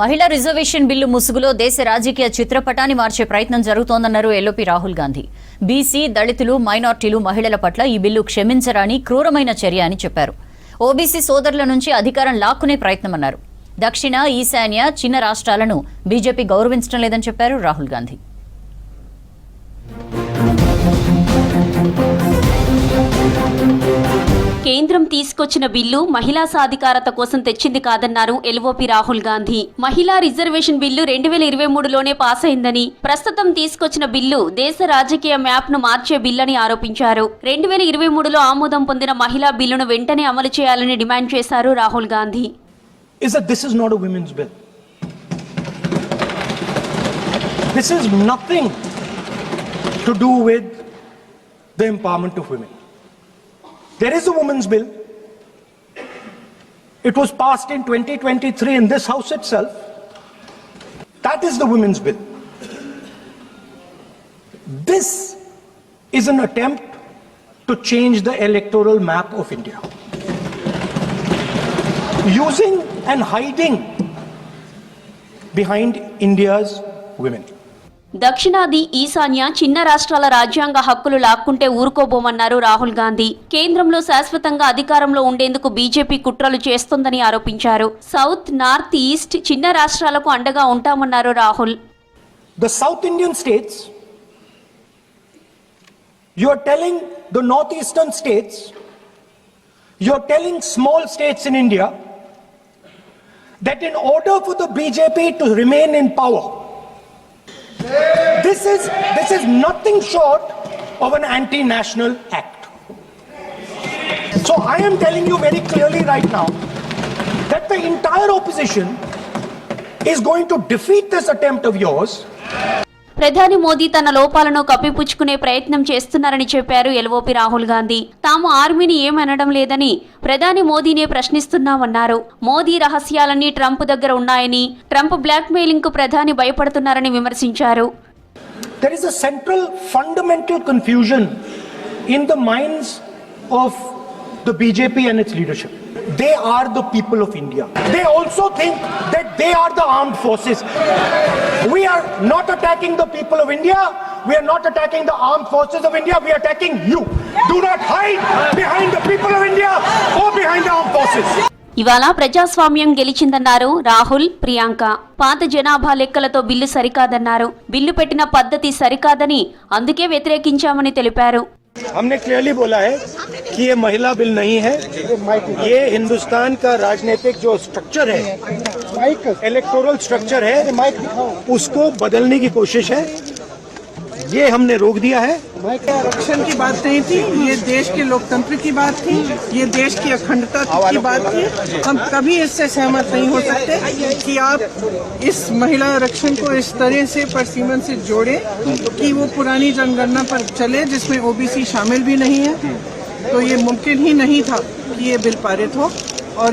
మహిళా reservation bill ముసుగులో దేశ రాజకీయ చిత్రపటాన్ని మార్చే ప్రయత్నం జరుగుతోందన్నారు ఎల్ఓపి రాహుల్ గాంధీ. బీసీ, దళితులు, మైనార్టీలు, మహిళల పట్ల ఈ బిల్లు క్షమించరాని క్రూరమైన చర్య అని చెప్పారు. ఓబీసీ సోదరుల నుంచి అధికారం లాక్కునే ప్రయత్నమన్నారు. దక్షిణ, ఈశాన్య, చిన్న రాష్ట్రాలను బీజేపీ గౌరవించడం లేదని చెప్పారు రాహుల్ గాంధీ. కేంద్రం తీసుకొచ్చిన బిల్లు మహిళా సాధికారత కోసం తెచ్చింది కాదన్నారు ఎల్ఓపి రాహుల్ గాంధీ. మహిళా రిజర్వేషన్ బిల్లు 2023లోనే పాస్ అయిందని, ప్రస్తుతం తీసుకొచ్చిన బిల్లు దేశ రాజకీయ మ్యాప్ ను మార్చే బిల్లని ఆరోపించారు. 2023లో ఆమోదం పొందిన మహిళా బిల్లును వెంటనే అమలు చేయాలని డిమాండ్ చేశారు Rahul Gandhi. This is not a women's bill. This is nothing to do with the empowerment of women. There is a women's bill. It was passed in 2023 in this house itself. That is the women's bill. This is an attempt to change the electoral map of India, using and hiding behind India's women. దక్షిణాది, ఈశాన్య, చిన్న రాష్ట్రాల రాజ్యాంగ హక్కులు లాక్కుంటే ఊరుకోబోమన్నారు రాహుల్ గాంధీ. కేంద్రంలో శాశ్వతంగా అధికారంలో ఉండేందుకు బీజేపీ కుట్రలు చేస్తోందని ఆరోపించారు. సౌత్, నార్త్, ఈస్ట్, చిన్న రాష్ట్రాలకు అండగా ఉంటామన్నారు Rahul. The South Indian states, you are telling the northeastern states, you are telling small states in India that in order for the BJP to remain in power, this is nothing short of an anti-national act. So I am telling you very clearly right now that the entire opposition is going to defeat this attempt of yours. ప్రధాని మోదీ తన లోపాలను కప్పిపుచ్చుకునే ప్రయత్నం చేస్తున్నారని చెప్పారు LOP Rahul Gandhi. తాము ఆర్మీని ఏమనడం లేదని, ప్రధాని మోదీనే ప్రశ్నిస్తున్నామన్నారు. మోదీ రహస్యాలన్నీ ట్రంప్ దగ్గర ఉన్నాయని, ట్రంప్ బ్లాక్ మెయిలింగ్ కు ప్రధాని భయపడుతున్నారని విమర్శించారు. There is a central fundamental confusion in the minds of the BJP and its leadership. They are the people of India. They also think that they are the armed forces. We are not attacking the people of India. We are not attacking the armed forces of India. We are attacking you. Do not hide behind the people of India or behind the armed forces. ఇవాళ ప్రజాస్వామ్యం గెలిచిందన్నారు రాహుల్, ప్రియాంక. పాత జనాభా లెక్కలతో bill సరికాదన్నారు. Bill పెట్టిన పద్ధతి సరికాదని, అందుకే వ్యతిరేకించామని తెలిపారు. हमने क्लियरली बोला है कि ये महिला बिल नहीं है. ये हिंदुस्तान का राजनीतिक जो स्ट्रक्चर है, इलेक्टोरल स्ट्रक्चर है, उसको बदलने की कोशिश है. ये हमने रोक दिया है. आरक्षण की बात नहीं थी, ये देश के लोकतंत्र की बात थी, ये देश की अखंडता की बात थी. हम कभी इससे सहमत नहीं हो सकते कि आप इस महिला आरक्षण को इस तरह से परसीमन से जोड़ें कि वो पुरानी जनगणना पर चले जिसमें ओबीसी शामिल भी नहीं है. तो ये मुमकिन ही नहीं था कि ये बिल पारित हो. और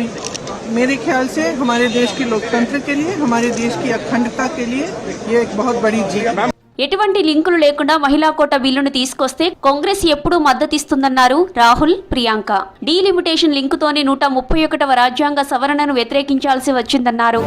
मेरे ख्याल से हमारे देश के लोकतंत्र के लिए, हमारे देश की अखंडता के लिए ये एक बहुत बड़ी जीत है. ఎటువంటి లింకులు లేకుండా మహిళా కోటా బిల్లును తీసుకొస్తే కాంగ్రెస్ ఎప్పుడూ మద్దతిస్తుందన్నారు రాహుల్, ప్రియాంక. డీలిమిటేషన్ లింకుతోనే 131వ రాజ్యాంగ సవరణను వ్యతిరేకించాల్సి వచ్చిందన్నారు.